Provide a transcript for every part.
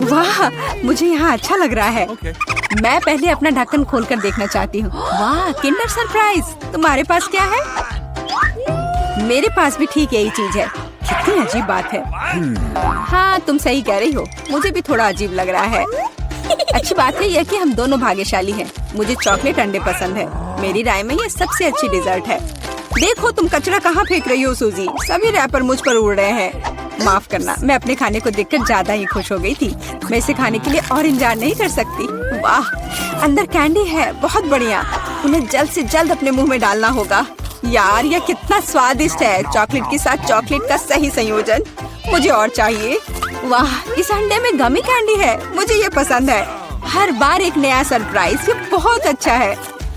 वाह, मुझे यहाँ अच्छा लग रहा है। मैं पहले अपना ढक्कन खोलकर देखना चाहती हूँ। वाह, किंडर सरप्राइज। तुम्हारे पास क्या है? मेरे पास भी ठीक यही चीज है। कितनी अजीब बात है। हाँ, तुम सही कह रही हो, मुझे भी थोड़ा अजीब लग रहा है। अच्छी बात है यह कि हम दोनों भाग्यशाली हैं। मुझे चॉकलेट अंडे पसंद है। मेरी राय में ये सबसे अच्छी डिजर्ट है। देखो तुम कचरा कहाँ फेंक रही हो सूजी। सभी रैपर मुझ पर उड़ रहे हैं। माफ करना, मैं अपने खाने को देखकर ज्यादा ही खुश हो गई थी। मैं इसे खाने के लिए और इंतजार नहीं कर सकती। वाह, अंदर कैंडी है, बहुत बढ़िया। उन्हें जल्द से जल्द अपने मुंह में डालना होगा। यार, यह कितना स्वादिष्ट है। चॉकलेट के साथ चॉकलेट का सही संयोजन। मुझे और चाहिए। वाह, इस अंडे में गमी कैंडी है। मुझे ये पसंद है। हर बार एक नया सरप्राइज। ये बहुत अच्छा है।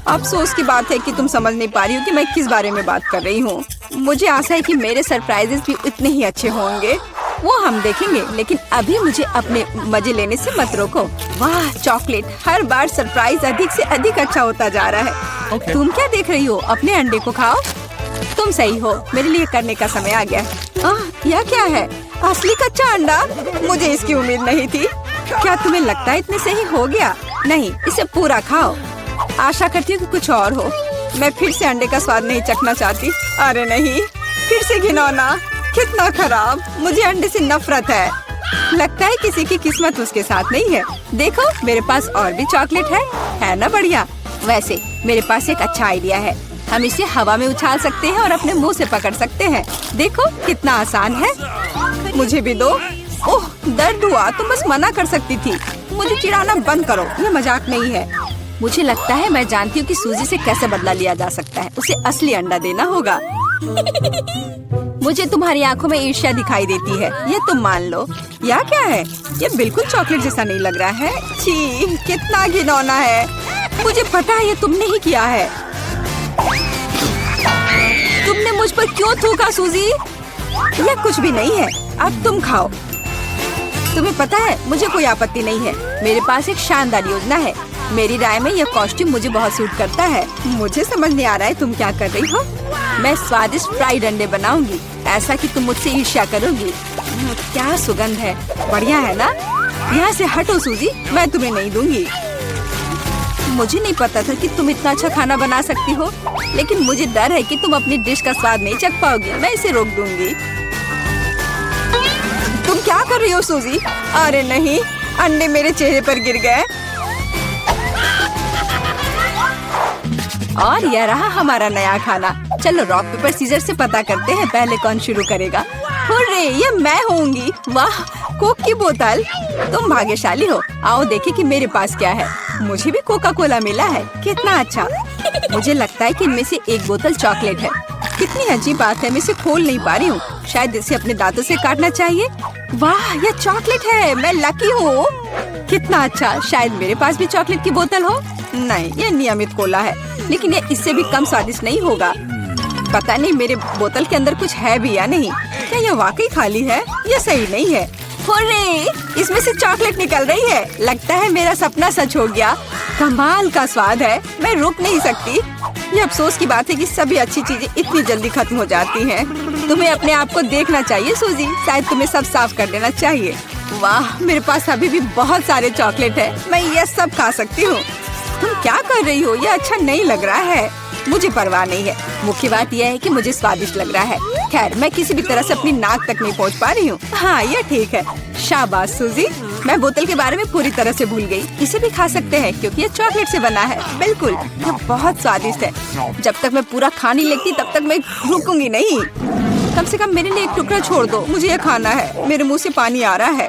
अफसोस की बात है कि तुम समझ नहीं पा रही हो कि मैं किस बारे में बात कर रही हूँ। मुझे आशा है कि मेरे सरप्राइजेस भी इतने ही अच्छे होंगे। वो हम देखेंगे, लेकिन अभी मुझे अपने मजे लेने से मत रोको। वाह, चॉकलेट। हर बार सरप्राइज अधिक से अधिक अच्छा होता जा रहा है। तुम क्या देख रही हो? अपने अंडे को खाओ। तुम सही हो, मेरे लिए करने का समय आ गया। यह क्या है? असली कच्चा अंडा? मुझे इसकी उम्मीद नहीं थी। क्या तुम्हें लगता है इतने सही हो गया? नहीं, इसे पूरा खाओ। आशा करती हूँ कि कुछ और हो। मैं फिर से अंडे का स्वाद नहीं चखना चाहती। अरे नहीं, फिर से घिनौना। कितना खराब। मुझे अंडे से नफरत है। लगता है किसी की किस्मत उसके साथ नहीं है। देखो, मेरे पास और भी चॉकलेट है ना बढ़िया। वैसे मेरे पास एक अच्छा आइडिया है। हम इसे हवा में उछाल सकते हैं और अपने मुंह से पकड़ सकते हैं। देखो कितना आसान है। मुझे भी दो। ओह, दर्द हुआ। तुम बस मना कर सकती थी। मुझे चिढ़ाना बंद करो, ये मजाक नहीं है। मुझे लगता है मैं जानती हूँ कि सूजी से कैसे बदला लिया जा सकता है। उसे असली अंडा देना होगा। मुझे तुम्हारी आंखों में ईर्ष्या दिखाई देती है, ये तुम मान लो। यह क्या है? ये बिल्कुल चॉकलेट जैसा नहीं लग रहा है। छी, कितना घिनौना है। मुझे पता है ये तुमने ही किया है। तुमने मुझ पर क्यों थूका सूजी? यह कुछ भी नहीं है। अब तुम खाओ। तुम्हें पता है, मुझे कोई आपत्ति नहीं है। मेरे पास एक शानदार योजना है। मेरी राय में यह कॉस्ट्यूम मुझे बहुत सूट करता है। मुझे समझ नहीं आ रहा है तुम क्या कर रही हो। मैं स्वादिष्ट फ्राइड अंडे बनाऊंगी, ऐसा कि तुम मुझसे ईर्ष्या करोगी। क्या सुगंध है। बढ़िया है ना? यहाँ से हटो सूजी, मैं तुम्हें नहीं दूंगी। मुझे नहीं पता था कि तुम इतना अच्छा खाना बना सकती हो, लेकिन मुझे डर है कि तुम अपनी डिश का स्वाद नहीं चख पाओगी। मैं इसे रोक दूंगी। तुम क्या कर रही हो सूजी? अरे नहीं, अंडे मेरे चेहरे पर गिर गए। और यह रहा हमारा नया खाना। चलो रॉक पेपर सीजर से पता करते हैं पहले कौन शुरू करेगा। हुर्रे, ये मैं होंगी। वाह, कोक की बोतल। तुम भाग्यशाली हो। आओ देखें कि मेरे पास क्या है। मुझे भी कोका कोला मिला है। कितना अच्छा। मुझे लगता है कि इनमें से एक बोतल चॉकलेट है। कितनी अजीब बात है, मैं इसे खोल नहीं पा रही हूँ। शायद इसे अपने दांतों से काटना चाहिए। वाह, यह चॉकलेट है। मैं लकी हूँ। कितना अच्छा। शायद मेरे पास भी चॉकलेट की बोतल हो। नहीं, यह नियमित कोला है, लेकिन ये इससे भी कम स्वादिष्ट नहीं होगा। पता नहीं मेरे बोतल के अंदर कुछ है भी या नहीं। क्या यह वाकई खाली है? यह सही नहीं है। हुर्रे, इसमें से चॉकलेट निकल रही है। लगता है मेरा सपना सच हो गया। कमाल का स्वाद है। मैं रुक नहीं सकती। ये अफसोस की बात है कि सभी अच्छी चीजें इतनी जल्दी खत्म हो जाती हैं। तुम्हें अपने आप को देखना चाहिए सूजी। शायद तुम्हें सब साफ कर देना चाहिए। वाह, मेरे पास अभी भी बहुत सारे चॉकलेट है। मैं ये सब खा सकती हूँ। तुम क्या कर रही हो? ये अच्छा नहीं लग रहा है। मुझे परवाह नहीं है। मुख्य बात यह है कि मुझे स्वादिष्ट लग रहा है। खैर, मैं किसी भी तरह से अपनी नाक तक नहीं पहुंच पा रही हूँ। हाँ, ये ठीक है। शाबाश सूजी। मैं बोतल के बारे में पूरी तरह से भूल गई। इसे भी खा सकते हैं क्योंकि ये चॉकलेट से बना है। बिल्कुल, ये बहुत स्वादिष्ट है। जब तक मैं पूरा खा नहीं लेती तब तक मैं रुकूंगी नहीं। कम से कम मेरे लिए एक टुकड़ा छोड़ दो। मुझे ये खाना है। मेरे मुँह से पानी आ रहा है।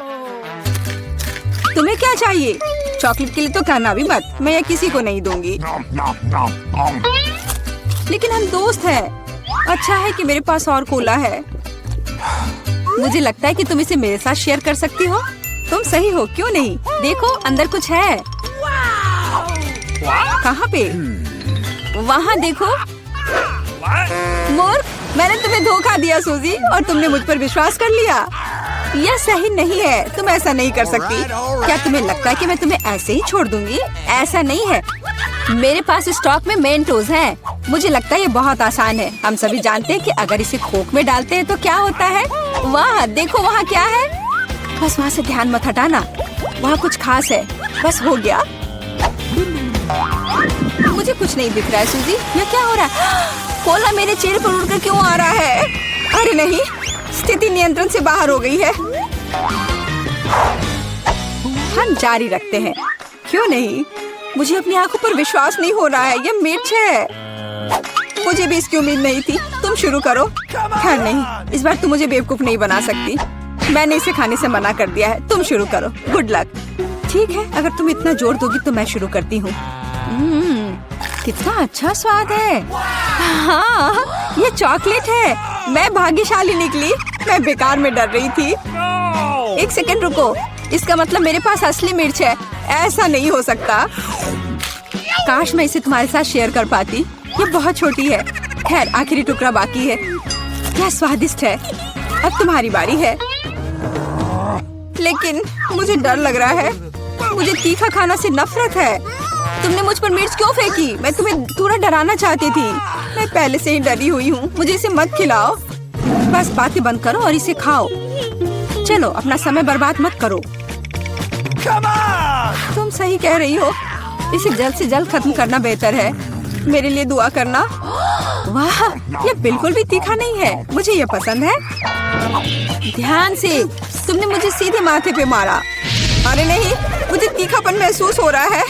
तुम्हें क्या चाहिए? चॉकलेट के लिए तो कहना भी मत। मैं ये किसी को नहीं दूंगी। लेकिन हम दोस्त हैं। अच्छा है कि मेरे पास और कोला है। मुझे लगता है कि तुम इसे मेरे साथ शेयर कर सकती हो। तुम सही हो, क्यों नहीं? देखो, अंदर कुछ है। कहाँ पे? वहाँ देखो। मूर्ख, मैंने तुम्हें धोखा दिया सूजी, और तुमने मुझ पर विश्वास कर लिया। यह सही नहीं है। तुम ऐसा नहीं कर सकती। क्या तुम्हें लगता है कि मैं तुम्हें ऐसे ही छोड़ दूंगी? ऐसा नहीं है। मेरे पास स्टॉक में मेंटोस है। मुझे लगता है ये बहुत आसान है। हम सभी जानते हैं कि अगर इसे कोक में डालते हैं तो क्या होता है। वाह, देखो वहाँ क्या है। बस वहाँ से ध्यान मत हटाना, वहाँ कुछ खास है। बस हो गया। मुझे कुछ नहीं दिख रहा है सूजी, ये क्या हो रहा है? कोला मेरे चेहरे पर उड़कर क्यों आ रहा है? अरे नहीं, स्थिति नियंत्रण से बाहर हो गई है। हम जारी रखते हैं, क्यों नहीं? मुझे अपनी आंखों पर विश्वास नहीं हो रहा है, ये मिर्च है। मुझे भी इसकी उम्मीद नहीं थी। तुम शुरू करो। खैर नहीं, इस बार तुम मुझे बेवकूफ नहीं बना सकती। मैंने इसे खाने से मना कर दिया है। तुम शुरू करो। Good luck. ठीक है, अगर तुम इतना जोर दोगी तो मैं शुरू करती हूँ। कितना अच्छा स्वाद है। हाँ, ये चॉकलेट है। मैं भाग्यशाली निकली। मैं बेकार में डर रही थी। एक सेकंड रुको, इसका मतलब मेरे पास असली मिर्च है। ऐसा नहीं हो सकता। काश मैं इसे तुम्हारे साथ शेयर कर पाती। ये बहुत छोटी है। खैर, आखिरी टुकड़ा बाकी है। क्या स्वादिष्ट है। अब तुम्हारी बारी है। लेकिन मुझे डर लग रहा है। मुझे तीखा खाना से नफरत है। तुमने मुझ पर मिर्च क्यों फेंकी? मैं तुम्हें थोड़ा डराना चाहती थी। मैं पहले से ही डरी हुई हूँ। मुझे इसे मत खिलाओ। बस बातें बंद करो और इसे खाओ। चलो, अपना समय बर्बाद मत करो। तुम सही कह रही हो। इसे जल्द से जल्द खत्म करना बेहतर है। मेरे लिए दुआ करना। वाह, ये बिल्कुल भी तीखा नहीं है। मुझे ये पसंद है। ध्यान से, तुमने मुझे सीधे माथे पे मारा। अरे नहीं, मुझे तीखापन महसूस हो रहा है।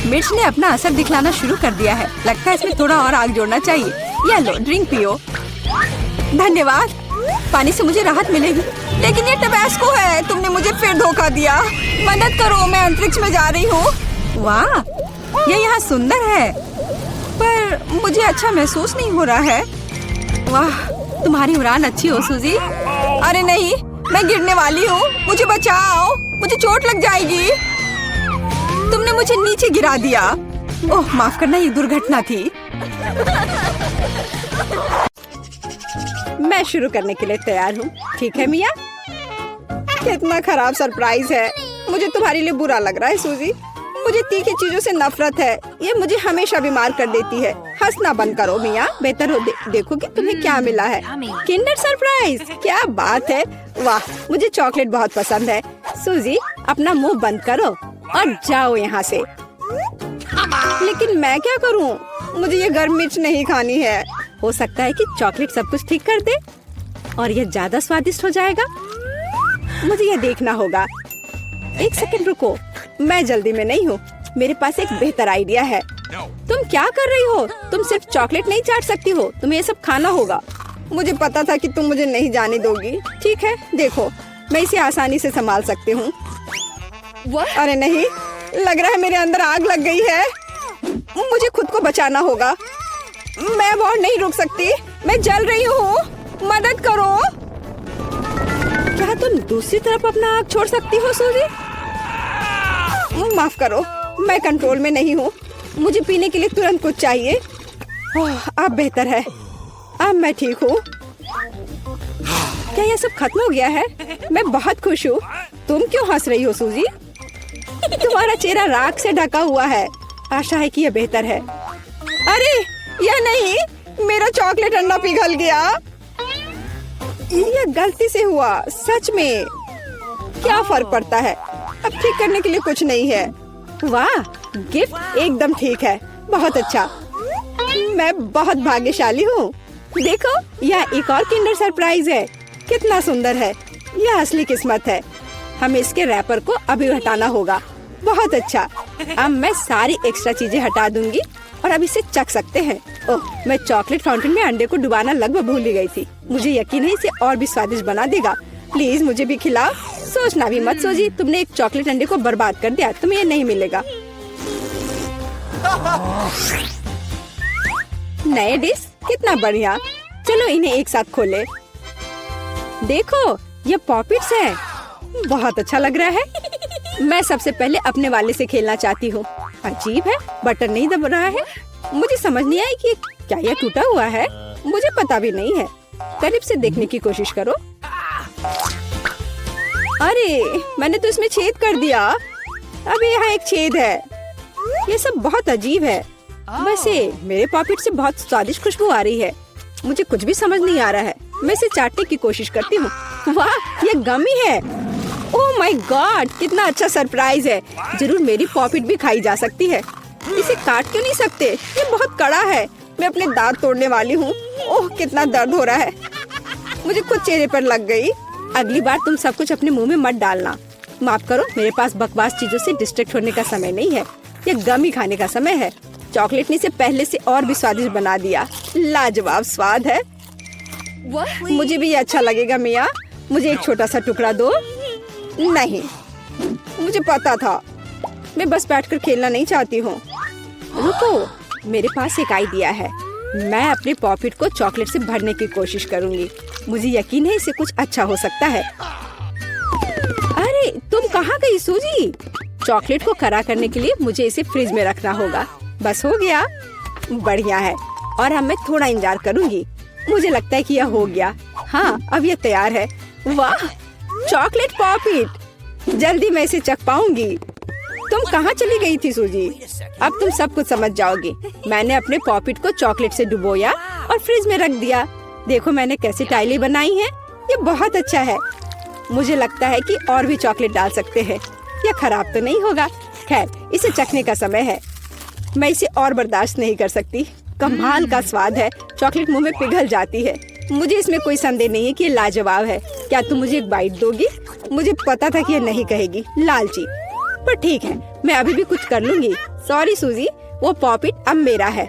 मिर्च ने अपना असर दिखलाना शुरू कर दिया है। लगता है इसमें थोड़ा और आग जोड़ना चाहिए। ये लो, ड्रिंक पियो। धन्यवाद। पानी से मुझे राहत मिलेगी। लेकिन ये टबैस्को है। तुमने मुझे फिर धोखा दिया। मदद करो, मैं अंतरिक्ष में जा रही हूँ। वाह, ये यहाँ सुंदर है, पर मुझे अच्छा महसूस नहीं हो रहा है। वाह, तुम्हारी उड़ान अच्छी हो सूजी। अरे नहीं, मैं गिरने वाली हूँ। मुझे बचाओ, मुझे चोट लग जाएगी। तुमने मुझे नीचे गिरा दिया। ओह, माफ करना, ये दुर्घटना थी। मैं शुरू करने के लिए तैयार हूँ। ठीक है मिया? कितना खराब सरप्राइज है। मुझे तुम्हारे लिए बुरा लग रहा है सूजी। मुझे तीखी चीजों से नफरत है। ये मुझे हमेशा बीमार कर देती है। हंसना बंद करो मिया। बेहतर हो देखो कि तुम्हें क्या मिला है। किंडर सरप्राइज, क्या बात है। वाह, मुझे चॉकलेट बहुत पसंद है। सूजी, अपना मुंह बंद करो और जाओ यहाँ से। लेकिन मैं क्या करूँ? मुझे ये गर्म मिर्च नहीं खानी है। हो सकता है कि चॉकलेट सब कुछ ठीक कर दे और ये ज्यादा स्वादिष्ट हो जाएगा। मुझे ये देखना होगा। एक सेकंड रुको, मैं जल्दी में नहीं हूँ। मेरे पास एक बेहतर आइडिया है। तुम क्या कर रही हो? तुम सिर्फ चॉकलेट नहीं चाट सकती हो, तुम्हें ये सब खाना होगा। मुझे पता था कि तुम मुझे नहीं जाने दोगी। ठीक है, देखो, मैं इसे आसानी से संभाल सकती हूँ। अरे नहीं, लग रहा है मेरे अंदर आग लग गई है। मुझे खुद को बचाना होगा। मैं और नहीं रुक सकती। मैं जल रही हूँ। मदद करो। क्या तुम दूसरी तरफ अपना आग छोड़ सकती हो सूजी? माफ करो, मैं कंट्रोल में नहीं हूँ। मुझे पीने के लिए तुरंत कुछ चाहिए। अब बेहतर है। अब मैं ठीक हूँ। क्या ये सब खत्म हो गया है? मैं बहुत खुश हूँ। तुम क्यों हंस रही हो सूजी? तुम्हारा चेहरा राख से ढका हुआ है। आशा है कि ये बेहतर है। अरे यह नहीं, मेरा चॉकलेट अंडा पिघल गया। ये गलती से हुआ। सच में क्या फर्क पड़ता है? अब ठीक करने के लिए कुछ नहीं है। वाह, गिफ्ट एकदम ठीक है। बहुत अच्छा। मैं बहुत भाग्यशाली हूँ। देखो, यह एक और किंडर सरप्राइज है। कितना सुंदर है। यह असली किस्मत है। हमें इसके रैपर को अभी हटाना होगा। बहुत अच्छा। अब मैं सारी एक्स्ट्रा चीजें हटा दूंगी और अब इसे चख सकते हैं। ओह, मैं चॉकलेट फाउंटेन में अंडे को डुबाना लगभग भूल ही गई थी। मुझे यकीन है इसे और भी स्वादिष्ट बना देगा। प्लीज मुझे भी खिलाओ। सोचना भी मत सोची, तुमने एक चॉकलेट अंडे को बर्बाद कर दिया। तुम्हें ये नहीं मिलेगा। नए डिश, कितना बढ़िया। चलो इन्हें एक साथ खोले। देखो, ये पॉपिट्स है। बहुत अच्छा लग रहा है। मैं सबसे पहले अपने वाले से खेलना चाहती हूँ। अजीब है, बटन नहीं दब रहा है। मुझे समझ नहीं आई कि क्या यह टूटा हुआ है। मुझे पता भी नहीं है। करीब से देखने की कोशिश करो। अरे, मैंने तो इसमें छेद कर दिया। अभी यहाँ एक छेद है। ये सब बहुत अजीब है। वैसे मेरे पॉकेट से बहुत स्वादिष्ट खुशबू आ रही है। मुझे कुछ भी समझ नहीं आ रहा है। मैं इसे चाटने की कोशिश करती हूँ। वाह, ये गमी है। ओ, ओह माय गॉड, कितना अच्छा सरप्राइज है। जरूर मेरी पॉपिट भी खाई जा सकती है। इसे काट क्यों नहीं सकते? ये बहुत कड़ा है। मैं अपने दांत तोड़ने वाली हूँ। ओह कितना दर्द हो रहा है। मुझे खुद चेहरे पर लग गई। अगली बार तुम सब कुछ अपने मुंह में मत डालना। माफ करो, मेरे पास बकवास चीजों से डिस्ट्रैक्ट होने का समय नहीं है। ये गम ही खाने का समय है। चॉकलेट ने इसे पहले से और भी स्वादिष्ट बना दिया। लाजवाब स्वाद है। मुझे भी ये अच्छा लगेगा मिया। मुझे एक छोटा सा टुकड़ा दो। नहीं, मुझे पता था। मैं बस बैठकर खेलना नहीं चाहती हूँ। रुको, मेरे पास एक आइडिया है। मैं अपने पॉकेट को चॉकलेट से भरने की कोशिश करूंगी। मुझे यकीन है इसे कुछ अच्छा हो सकता है। अरे तुम कहाँ गई सूजी? चॉकलेट को कड़ा करने के लिए मुझे इसे फ्रिज में रखना होगा। बस हो गया। बढ़िया है। और अब मैं थोड़ा इंतजार करूंगी। मुझे लगता है कि यह हो गया। हाँ, अब यह तैयार है। वाह, चॉकलेट पॉपिट। जल्दी मैं इसे चख पाऊंगी। तुम कहाँ चली गई थी सूजी? अब तुम सब कुछ समझ जाओगी। मैंने अपने पॉपिट को चॉकलेट से डुबोया और फ्रिज में रख दिया। देखो मैंने कैसे टाइलें बनाई हैं। ये बहुत अच्छा है। मुझे लगता है कि और भी चॉकलेट डाल सकते हैं। यह खराब तो नहीं होगा। खैर, इसे चखने का समय है। मैं इसे और बर्दाश्त नहीं कर सकती। कमाल का स्वाद है। चॉकलेट मुंह में पिघल जाती है। मुझे इसमें कोई संदेह नहीं है कि ये लाजवाब है। क्या तुम मुझे एक बाइट दोगी? मुझे पता था कि ये नहीं कहेगी, लालची। पर ठीक है, मैं अभी भी कुछ कर लूंगी। सॉरी सूजी, वो पॉपिट अब मेरा है।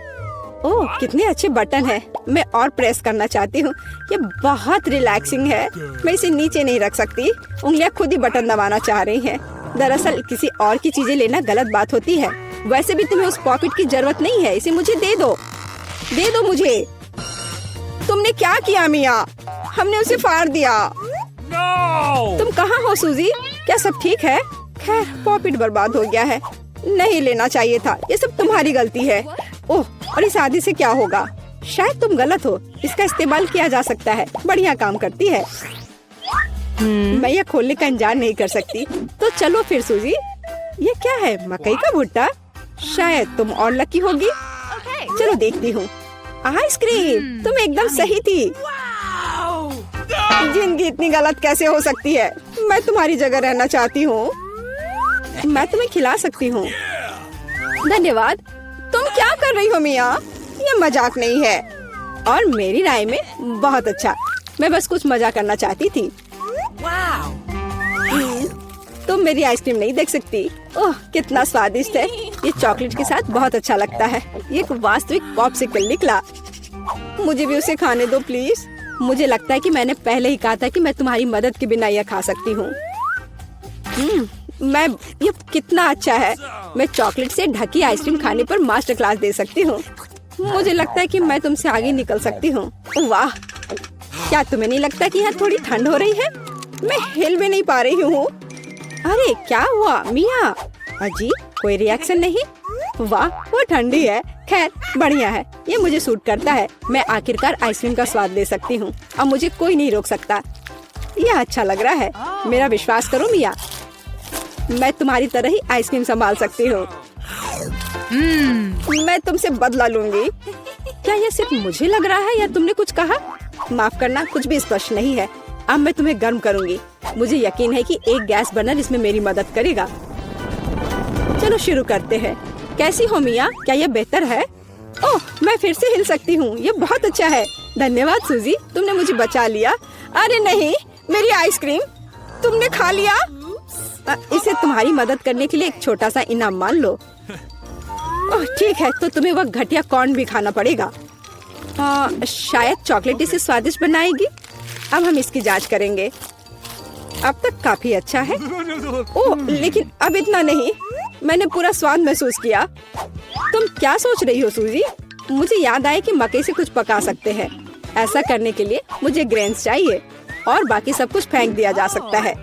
ओह कितने अच्छे बटन है। मैं और प्रेस करना चाहती हूँ। ये बहुत रिलैक्सिंग है। मैं इसे नीचे नहीं रख सकती। उंगलियां खुद ही बटन दबाना चाह रही हैं। दरअसल किसी और की चीजें लेना गलत बात होती है। वैसे भी तुम्हें उस पॉकेट की जरूरत नहीं है। इसे मुझे दे दो। दे दो मुझे। तुमने क्या किया मिया? हमने उसे फाड़ दिया। No! तुम कहाँ हो सूजी? क्या सब ठीक है? खैर, पॉकेट बर्बाद हो गया है। नहीं लेना चाहिए था। ये सब तुम्हारी गलती है। ओह, और इस आदि से क्या होगा? शायद तुम गलत हो। इसका इस्तेमाल किया जा सकता है। बढ़िया काम करती है। मैं यह खोलने का इंतजार नहीं कर सकती। तो चलो फिर सूजी। ये क्या है? मकई का भुट्टा? शायद तुम और लकी होगी। चलो देखती हूँ। आइसक्रीम। तुम एकदम सही थी। जिंदगी इतनी गलत कैसे हो सकती है? मैं तुम्हारी जगह रहना चाहती हूँ। मैं तुम्हें खिला सकती हूँ। धन्यवाद। तुम क्या कर रही हो मिया? ये मजाक नहीं है। और मेरी राय में बहुत अच्छा। मैं बस कुछ मजा करना चाहती थी। तुम मेरी आइसक्रीम नहीं देख सकती। ओह कितना स्वादिष्ट है। ये चॉकलेट के साथ बहुत अच्छा लगता है। ये एक वास्तविक पॉप्सिकल निकला। मुझे भी उसे खाने दो प्लीज। मुझे लगता है कि मैंने पहले ही कहा था कि मैं तुम्हारी मदद के बिना यह खा सकती हूँ। ये कितना अच्छा है। मैं चॉकलेट से ढकी आइसक्रीम खाने पर मास्टर क्लास दे सकती हूँ। मुझे लगता है कि मैं तुमसे आगे निकल सकती हूँ। वाह, क्या तुम्हें नहीं लगता कि यहाँ थोड़ी ठंड हो रही है? मैं हिल भी नहीं पा रही हूँ। अरे क्या हुआ मिया? अजी कोई रिएक्शन नहीं? वाह, वो ठंडी है। खैर बढ़िया है। ये मुझे सूट करता है। मैं आखिरकार आइसक्रीम का स्वाद ले सकती हूँ। अब मुझे कोई नहीं रोक सकता। यह अच्छा लग रहा है। मेरा विश्वास करो मिया, मैं तुम्हारी तरह ही आइसक्रीम संभाल सकती हूँ। मैं तुमसे बदला लूंगी। क्या यह सिर्फ मुझे लग रहा है या तुमने कुछ कहा? माफ करना, कुछ भी स्पष्ट नहीं है। अब मैं तुम्हें गर्म करूंगी। मुझे यकीन है कि एक गैस बर्नर इसमें मेरी मदद करेगा। चलो शुरू करते हैं। कैसी हो मिया? क्या यह बेहतर है? ओह, मैं फिर से हिल सकती हूँ। ये बहुत अच्छा है। धन्यवाद सूजी, तुमने मुझे बचा लिया। अरे नहीं, मेरी आइसक्रीम तुमने खा लिया। इसे तुम्हारी मदद करने के लिए एक छोटा सा इनाम मान लो। ओह ठीक है, तो तुम्हें वह घटिया कॉर्न भी खाना पड़ेगा। शायद चॉकलेट इसे स्वादिष्ट बनाएगी। अब हम इसकी जांच करेंगे। अब तक काफी अच्छा है। ओह लेकिन अब इतना नहीं। मैंने पूरा स्वाद महसूस किया। तुम क्या सोच रही हो सूजी? मुझे याद आया कि मकई से कुछ पका सकते हैं। ऐसा करने के लिए मुझे ग्रेन्स चाहिए और बाकी सब कुछ फेंक दिया जा सकता है।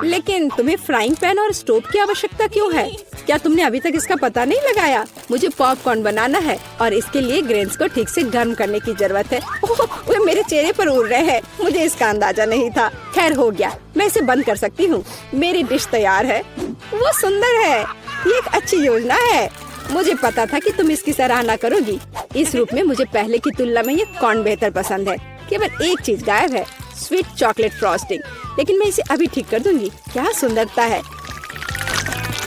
लेकिन तुम्हें फ्राइंग पैन और स्टोव की आवश्यकता क्यों है? क्या तुमने अभी तक इसका पता नहीं लगाया? मुझे पॉपकॉर्न बनाना है और इसके लिए ग्रेन्स को ठीक से गर्म करने की जरूरत है। ओह, वे मेरे चेहरे पर उड़ रहे हैं। मुझे इसका अंदाजा नहीं था। खैर हो गया, मैं इसे बंद कर सकती हूँ। मेरी डिश तैयार है। वो सुंदर है। ये एक अच्छी योजना है। मुझे पता था कि तुम इसकी सराहना करोगी। इस रूप में मुझे पहले की तुलना में ये कॉर्न बेहतर पसंद है। केवल एक चीज गायब है। स्वीट चॉकलेट फ्रॉस्टिंग, लेकिन मैं इसे अभी ठीक कर दूंगी। क्या सुंदरता है,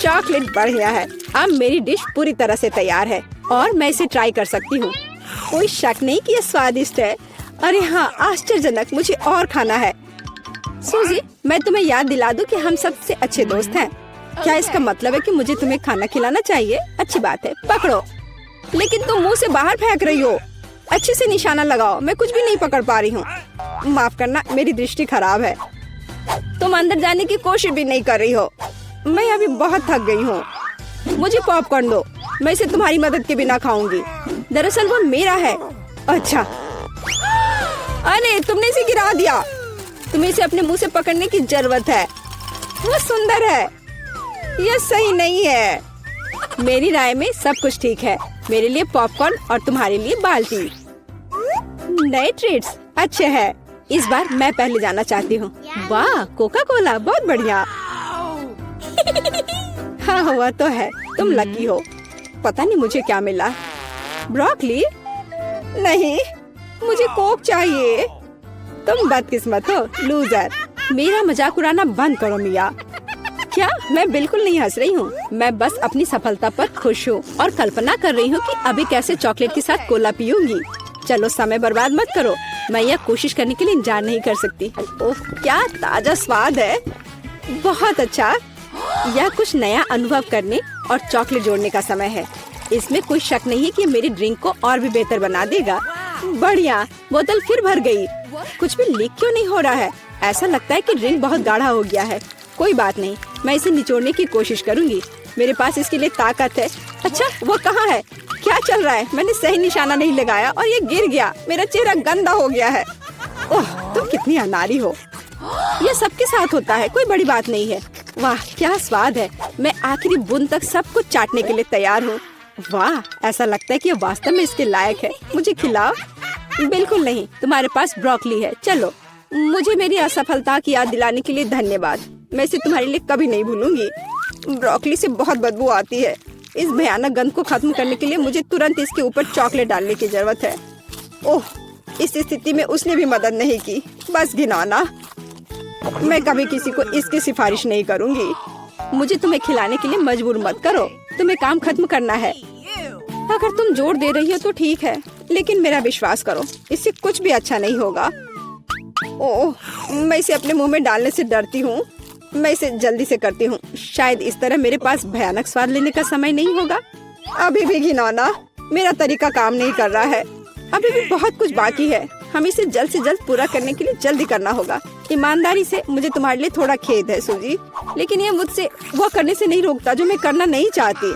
चॉकलेट बढ़िया है। अब मेरी डिश पूरी तरह से तैयार है और मैं इसे ट्राई कर सकती हूँ। कोई शक नहीं कि ये स्वादिष्ट है। अरे हाँ, आश्चर्यजनक, मुझे और खाना है। सूजी, मैं तुम्हें याद दिला दूं कि हम सबसे अच्छे दोस्त हैं। क्या इसका मतलब है कि मुझे तुम्हें खाना खिलाना चाहिए? अच्छी बात है, पकड़ो। लेकिन तुम मुंह से बाहर फेंक रही हो। अच्छे से निशाना लगाओ, मैं कुछ भी नहीं पकड़ पा रही हूँ। माफ करना, मेरी दृष्टि खराब है। तुम अंदर जाने की कोशिश भी नहीं कर रही हो। मैं अभी बहुत थक गई हूँ। मुझे पॉपकॉर्न दो, मैं इसे तुम्हारी मदद के बिना खाऊंगी। दरअसल वो मेरा है। अच्छा, अरे तुमने इसे गिरा दिया। तुम्हें इसे अपने मुंह से पकड़ने की जरूरत है। वो सुंदर है, यह सही नहीं है। मेरी राय में सब कुछ ठीक है। मेरे लिए पॉपकॉर्न और तुम्हारे लिए बाल्टी। नए ट्रीट्स अच्छे हैं। इस बार मैं पहले जाना चाहती हूँ। वाह, कोका कोला, बहुत बढ़िया। हाँ, हुआ तो है। तुम लकी हो। पता नहीं मुझे क्या मिला। ब्रोकली? नहीं, मुझे कोक चाहिए। तुम बदकिस्मत हो, लूजर। मेरा मजाक उड़ाना बंद करो मिया। क्या? मैं बिल्कुल नहीं हंस रही हूँ। मैं बस अपनी सफलता पर खुश हूँ और कल्पना कर रही हूँ कि अभी कैसे चॉकलेट के साथ कोला पीऊंगी। चलो, समय बर्बाद मत करो। मैं यह कोशिश करने के लिए इंतजार नहीं कर सकती। ओह, क्या ताजा स्वाद है। बहुत अच्छा। यह कुछ नया अनुभव करने और चॉकलेट जोड़ने का समय है। इसमें कोई शक नहीं है कि मेरी ड्रिंक को और भी बेहतर बना देगा। बढ़िया, बोतल फिर भर गई। कुछ भी लीक क्यों नहीं हो रहा है? ऐसा लगता है कि ड्रिंक बहुत गाढ़ा हो गया है। कोई बात नहीं, मैं इसे निचोड़ने की कोशिश करूंगी। मेरे पास इसके लिए ताकत है। अच्छा, वो कहाँ है? क्या चल रहा है? मैंने सही निशाना नहीं लगाया और ये गिर गया। मेरा चेहरा गंदा हो गया है। ओह, तुम कितनी अनाड़ी हो। ये सबके साथ होता है, कोई बड़ी बात नहीं है। वाह, क्या स्वाद है। मैं आखिरी बूंद तक सब कुछ चाटने के लिए तैयार हूँ। वाह, ऐसा लगता है कि ये वास्तव में इसके लायक है। मुझे खिलाओ। बिल्कुल नहीं, तुम्हारे पास ब्रोकली है। चलो, मुझे मेरी असफलता की याद दिलाने के लिए धन्यवाद। मैं इसे तुम्हारे लिए कभी नहीं भूलूंगी। ब्रोकली से बहुत बदबू आती है। इस भयानक गंध को खत्म करने के लिए मुझे तुरंत इसके ऊपर चॉकलेट डालने की जरूरत है। ओह, इस स्थिति में उसने भी मदद नहीं की। बस घिनौना। मैं कभी किसी को इसकी सिफारिश नहीं करूंगी। मुझे तुम्हें खिलाने के लिए मजबूर मत करो। तुम्हें काम खत्म करना है। अगर तुम जोर दे रही हो तो ठीक है, लेकिन मेरा विश्वास करो, इससे कुछ भी अच्छा नहीं होगा। ओह, मैं इसे अपने मुंह में डालने से डरती हूँ। मैं इसे जल्दी से करती हूँ। शायद इस तरह मेरे पास भयानक स्वाद लेने का समय नहीं होगा। अभी भी घिनौना। मेरा तरीका काम नहीं कर रहा है। अभी भी बहुत कुछ बाकी है। हमें इसे जल्द से जल्द पूरा करने के लिए जल्दी करना होगा। ईमानदारी से, मुझे तुम्हारे लिए थोड़ा खेद है सूजी, लेकिन ये मुझसे वो करने से नहीं रोकता जो मैं करना नहीं चाहती।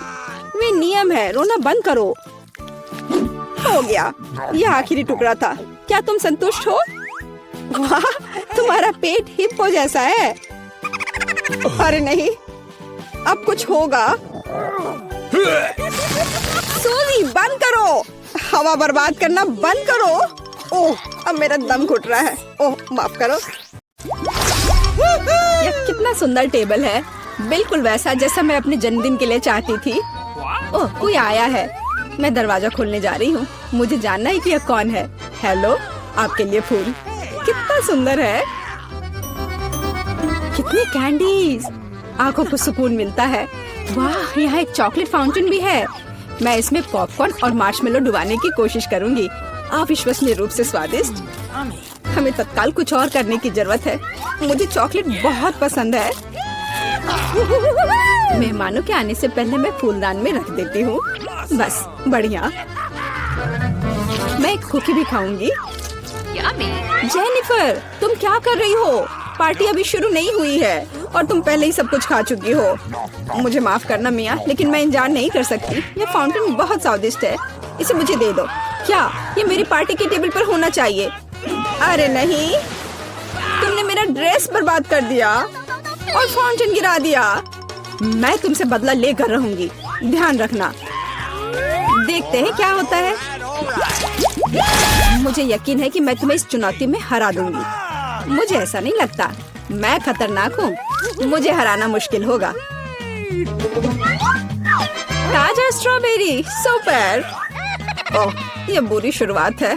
वे नियम है। रोना बंद करो। हो गया, यह आखिरी टुकड़ा था। क्या तुम संतुष्ट हो? वाह, तुम्हारा पेट हिप्पो जैसा है। अरे नहीं, अब कुछ होगा। सूजी, बंद करो। हवा बर्बाद करना बंद करो। ओह, अब मेरा दम घुट रहा है। ओह, माफ करो। यह कितना सुंदर टेबल है। बिल्कुल वैसा जैसा मैं अपने जन्मदिन के लिए चाहती थी। ओह, कोई आया है। मैं दरवाजा खोलने जा रही हूँ। मुझे जानना है कि यह कौन है। हेलो, आपके लिए फूल। कितना सुंदर है। कितनी कैंडीज। आंखों को सुकून मिलता है। वाह, यहाँ एक चॉकलेट फाउंटेन भी है। मैं इसमें पॉपकॉर्न और मार्शमेलो डुबाने की कोशिश करूंगी। अविश्वसनीय रूप से स्वादिष्ट। हमें तत्काल कुछ और करने की जरूरत है। मुझे चॉकलेट बहुत पसंद है। मेहमानों के आने से पहले मैं फूलदान में रख देती हूँ। बस, बढ़िया। मैं एक कुकी भी खाऊंगी। जेनिफर, तुम क्या कर रही हो? पार्टी अभी शुरू नहीं हुई है और तुम पहले ही सब कुछ खा चुकी हो। मुझे माफ करना मिया, लेकिन मैं इंतजार नहीं कर सकती। ये फाउंटेन बहुत स्वादिष्ट है। इसे मुझे दे दो। क्या ये मेरी पार्टी के टेबल पर होना चाहिए? अरे नहीं, तुमने मेरा ड्रेस बर्बाद कर दिया और फाउंटेन गिरा दिया। मैं तुमसे बदला लेकर रहूंगी, ध्यान रखना। देखते हैं क्या होता है। मुझे यकीन है कि मैं तुम्हें इस चुनौती में हरा दूंगी। मुझे ऐसा नहीं लगता। मैं खतरनाक हूँ। मुझे हराना मुश्किल होगा। ताजा स्ट्रॉबेरी, सुपर। ओह, ये बुरी शुरुआत है।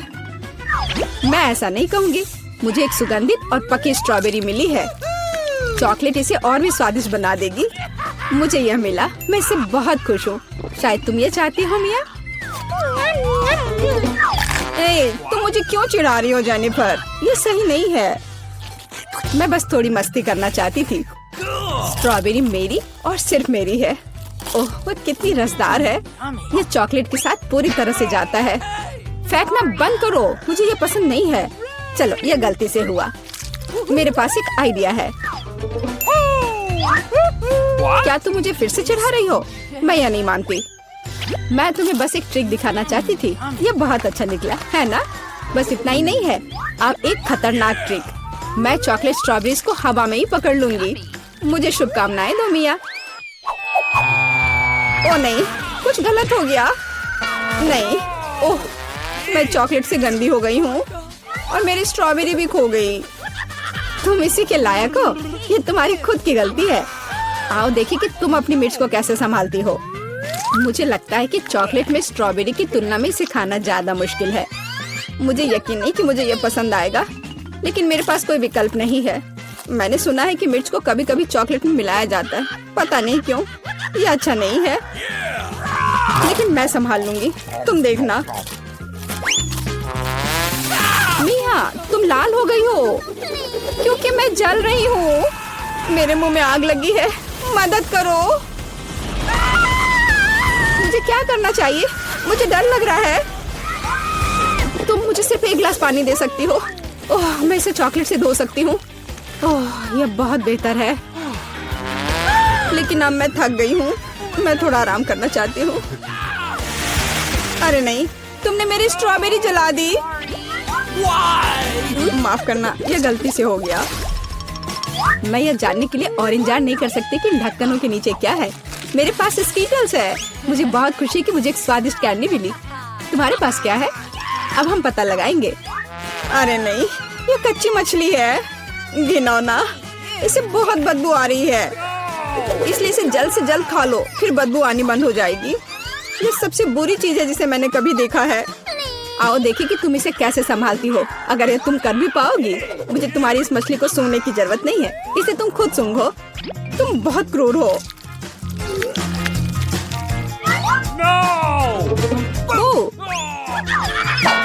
मैं ऐसा नहीं कहूँगी। मुझे एक सुगंधित और पकी स्ट्रॉबेरी मिली है। चॉकलेट इसे और भी स्वादिष्ट बना देगी। मुझे यह मिला, मैं इससे बहुत खुश हूँ। शायद तुम ये चाहती हो मिया। तुम मुझे क्यों चिढ़ा रही हो जेनिफर? ये सही नहीं है। मैं बस थोड़ी मस्ती करना चाहती थी। स्ट्रॉबेरी मेरी और सिर्फ मेरी है। ओह, वो कितनी रसदार है। ये चॉकलेट के साथ पूरी तरह से जाता है। फेंकना बंद करो, मुझे ये पसंद नहीं है। चलो, ये गलती से हुआ। मेरे पास एक आइडिया है। क्या तुम मुझे फिर से चिढ़ा रही हो? मैं यह नहीं मानती। मैं तुम्हें बस एक ट्रिक दिखाना चाहती थी। ये बहुत अच्छा निकला है ना? बस इतना ही नहीं है, अब एक खतरनाक ट्रिक। मैं चॉकलेट स्ट्रॉबेरीज को हवा में ही पकड़ लूंगी। मुझे शुभकामनाएं दो मिया। ओ नहीं, कुछ गलत हो गया। नहीं, ओह, मैं चॉकलेट से गंदी हो गई हूँ और मेरी स्ट्रॉबेरी भी खो गई। तुम इसी के लायक हो। ये तुम्हारी खुद की गलती है। आओ देखिए कि तुम अपनी मिर्च को कैसे संभालती हो। मुझे लगता है कि चॉकलेट में स्ट्रॉबेरी की तुलना में इसे खाना ज्यादा मुश्किल है। मुझे यकीन नहीं कि मुझे ये पसंद आएगा, लेकिन मेरे पास कोई विकल्प नहीं है। मैंने सुना है कि मिर्च को कभी कभी चॉकलेट में मिलाया जाता है, पता नहीं क्यों। ये अच्छा नहीं है, लेकिन मैं संभाल लूंगी, तुम देखना। मिया, तुम लाल हो गई हो क्योंकि मैं जल रही हूँ। मेरे मुंह में आग लगी है, मदद करो। मुझे क्या करना चाहिए? मुझे डर लग रहा है। तुम मुझे सिर्फ एक गिलास पानी दे सकती हो। ओह, मैं इसे चॉकलेट से धो सकती हूँ। ओह, यह बहुत बेहतर है, लेकिन अब मैं थक गई हूँ। मैं थोड़ा आराम करना चाहती हूँ। अरे नहीं, तुमने मेरी स्ट्रॉबेरी जला दी। माफ करना, यह गलती से हो गया। मैं यह जानने के लिए और इंतजार नहीं कर सकती कि इन ढक्कनों के नीचे क्या है। मेरे पास स्कीटल्स है। मुझे बहुत खुशी कि मुझे एक स्वादिष्ट कैंडी मिली। तुम्हारे पास क्या है? अब हम पता लगाएंगे। अरे नहीं, ये कच्ची मछली है। घिनौना, इसे बहुत बदबू आ रही है, इसलिए इसे जल्द से जल्द खा लो, फिर बदबू आनी बंद हो जाएगी। ये सबसे बुरी चीज है जिसे मैंने कभी देखा है। आओ देखिए कि तुम इसे कैसे संभालती हो। अगर ये तुम कर भी पाओगी, मुझे तुम्हारी इस मछली को सूंघने की जरूरत नहीं है। इसे तुम खुद सूंघो। तुम बहुत क्रूर हो। ओह,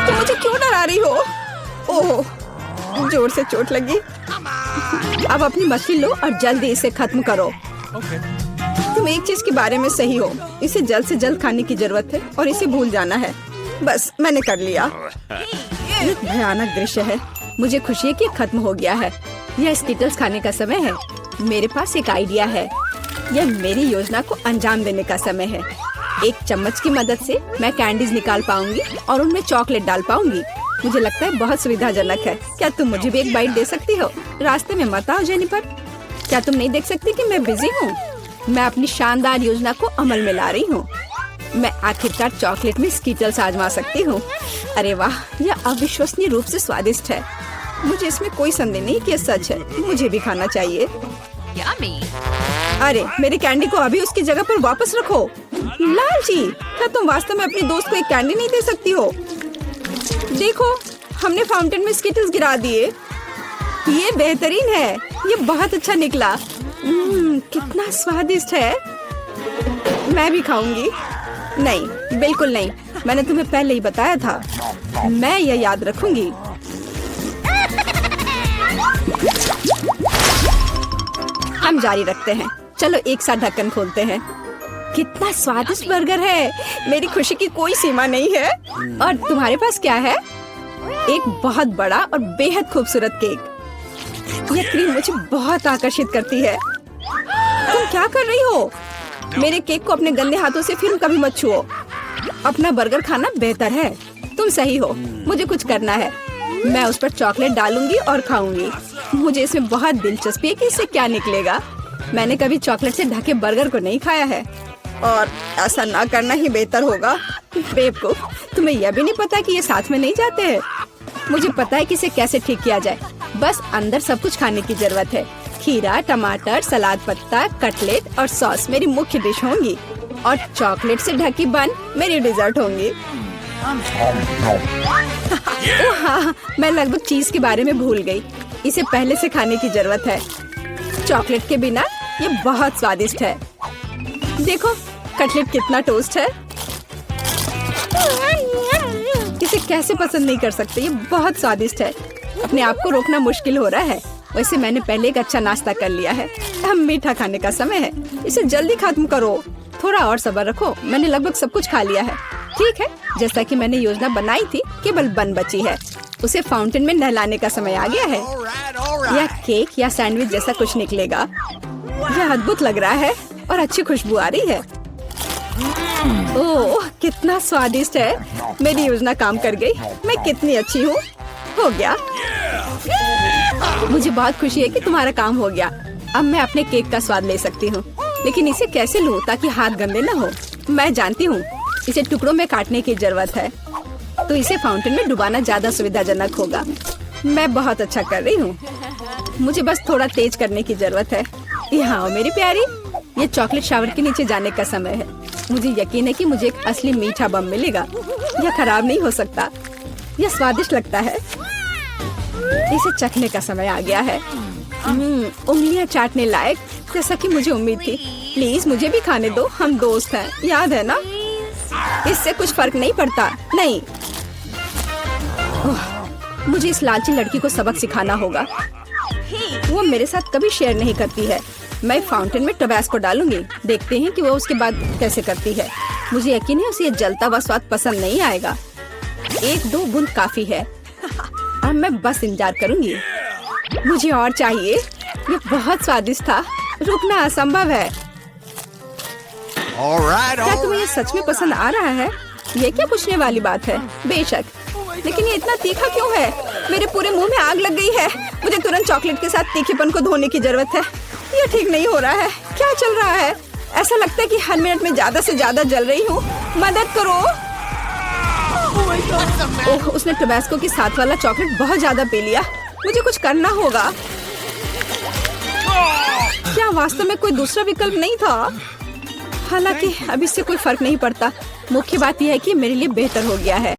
तुम मुझे क्यों डरा रही हो? ओह, जोर से चोट लगी। अब अपनी मछली लो और जल्दी इसे खत्म करो। तुम एक चीज के बारे में सही हो, इसे जल्द से जल्द खाने की जरूरत है और इसे भूल जाना है। बस, मैंने कर लिया। ये भयानक दृश्य है। मुझे खुशी है कि खत्म हो गया है। यह स्कीटल्स खाने का समय है। मेरे पास एक आइडिया है। यह मेरी योजना को अंजाम देने का समय है। एक चम्मच की मदद से मैं कैंडीज निकाल पाऊंगी और उनमें चॉकलेट डाल पाऊंगी। मुझे लगता है बहुत सुविधाजनक है। क्या तुम मुझे भी एक बाइट दे सकती हो? रास्ते में मत आओ जेनिफर। क्या तुम नहीं देख सकती कि मैं बिजी हूँ? मैं अपनी शानदार योजना को अमल में ला रही हूँ। मैं आखिरकार चॉकलेट में स्कीटल्स आजमा सकती हूँ। अरे वाह, यह अविश्वसनीय रूप से स्वादिष्ट है। मुझे इसमें कोई संदेह नहीं कि यह सच है। मुझे भी खाना चाहिए। अरे, मेरी कैंडी को अभी उसकी जगह पर वापस रखो। लालची, क्या तुम वास्तव में अपनी दोस्त को एक कैंडी नहीं दे सकती हो? देखो, हमने फाउंटेन में स्कीटल्स गिरा दिए। ये बेहतरीन है। ये बहुत अच्छा निकला। कितना स्वादिष्ट है। मैं भी खाऊंगी। नहीं, बिल्कुल नहीं। मैंने तुम्हें पहले ही बताया था। मैं यह याद रखूंगी। हम जारी रखते हैं। चलो एक साथ ढक्कन खोलते हैं। कितना स्वादिष्ट बर्गर है। मेरी खुशी की कोई सीमा नहीं है। और तुम्हारे पास क्या है? एक बहुत बड़ा और बेहद खूबसूरत केक। यह क्रीम मुझे बहुत आकर्षित करती है। तुम क्या कर रही हो? मेरे केक को अपने गंदे हाथों से फिर कभी मत छुओ। अपना बर्गर खाना बेहतर है। तुम सही हो। मुझे कुछ करना है। मैं उस पर चॉकलेट डालूंगी और खाऊंगी। मुझे इसमें बहुत दिलचस्पी है कि इससे क्या निकलेगा। मैंने कभी चॉकलेट से ढके बर्गर को नहीं खाया है, और ऐसा ना करना ही बेहतर होगा। बेवकूफ, तुम्हें यह भी नहीं पता कि ये साथ में नहीं जाते हैं। मुझे पता है कि इसे कैसे ठीक किया जाए। बस अंदर सब कुछ खाने की जरूरत है। खीरा, टमाटर, सलाद पत्ता, कटलेट और सॉस मेरी मुख्य डिश होंगी, और चॉकलेट से ढकी बन मेरी डिजर्ट होंगी। ओह हाँ, मैं लगभग चीज के बारे में भूल गई। इसे पहले से खाने की जरूरत है। चॉकलेट के बिना ये बहुत स्वादिष्ट है। देखो कटलेट कितना टोस्ट है। इसे कैसे पसंद नहीं कर सकते, ये बहुत स्वादिष्ट है। अपने आप को रोकना मुश्किल हो रहा है। वैसे मैंने पहले एक अच्छा नाश्ता कर लिया है। अब मीठा खाने का समय है। इसे जल्दी खत्म करो। थोड़ा और सब्र रखो, मैंने लगभग सब कुछ खा लिया है। ठीक है, जैसा कि मैंने योजना बनाई थी, केवल बन बची है। उसे फाउंटेन में नहलाने का समय आ गया है। या केक या सैंडविच जैसा कुछ निकलेगा। यह अद्भुत लग रहा है और अच्छी खुशबू आ रही है। ओह कितना स्वादिष्ट है। मेरी योजना काम कर गई। मैं कितनी अच्छी हूँ। हो गया। मुझे बहुत खुशी है कि तुम्हारा काम हो गया। अब मैं अपने केक का स्वाद ले सकती हूँ, लेकिन इसे कैसे लूँ ताकि हाथ गंदे न हो। मैं जानती हूँ इसे टुकड़ों में काटने की जरूरत है, तो इसे फाउंटेन में डुबाना ज्यादा सुविधाजनक होगा। मैं बहुत अच्छा कर रही हूँ। मुझे बस थोड़ा तेज करने की जरूरत है। यहाँ आओ मेरी प्यारी। ये चॉकलेट शावर के नीचे जाने का समय है। मुझे यकीन है कि मुझे एक असली मीठा बम मिलेगा। यह खराब नहीं हो सकता। यह स्वादिष्ट लगता है। इसे चखने का समय आ गया है। उंगलियां चाटने लायक, जैसा कि मुझे उम्मीद थी। प्लीज मुझे भी खाने दो, हम दोस्त हैं, याद है ना? इससे कुछ फर्क नहीं पड़ता। नहीं, मुझे इस लालची लड़की को सबक सिखाना होगा। वो मेरे साथ कभी शेयर नहीं करती है। मैं फाउंटेन में टबैस्को डालूंगी। देखते हैं कि वो उसके बाद कैसे करती है। मुझे यकीन है उसे ये जलता हुआ स्वाद पसंद नहीं आएगा। 1-2 बूंद काफी है। अब मैं बस इंतजार करूंगी। मुझे और चाहिए। ये बहुत स्वादिष्ट था। रुकना असंभव है। क्या तुम्हें ये सच में पसंद आ रहा है? ये क्या पूछने वाली बात है? बेशक, लेकिन ये इतना तीखा क्यों है? मेरे पूरे मुंह में आग लग गई है। मुझे तुरंत चॉकलेट के साथ तीखेपन को धोने की जरूरत है। ये ठीक नहीं हो रहा है। क्या चल रहा है? ऐसा लगता है कि हर मिनट में ज्यादा से ज्यादा जल रही हूँ। मदद करो। ओह, उसने टबैस्को के साथ वाला चॉकलेट बहुत ज्यादा पी लिया। मुझे कुछ करना होगा। क्या वास्तव में कोई दूसरा विकल्प नहीं था? हालांकि अब इससे कोई फर्क नहीं पड़ता। मुख्य बात यह है कि मेरे लिए बेहतर हो गया है।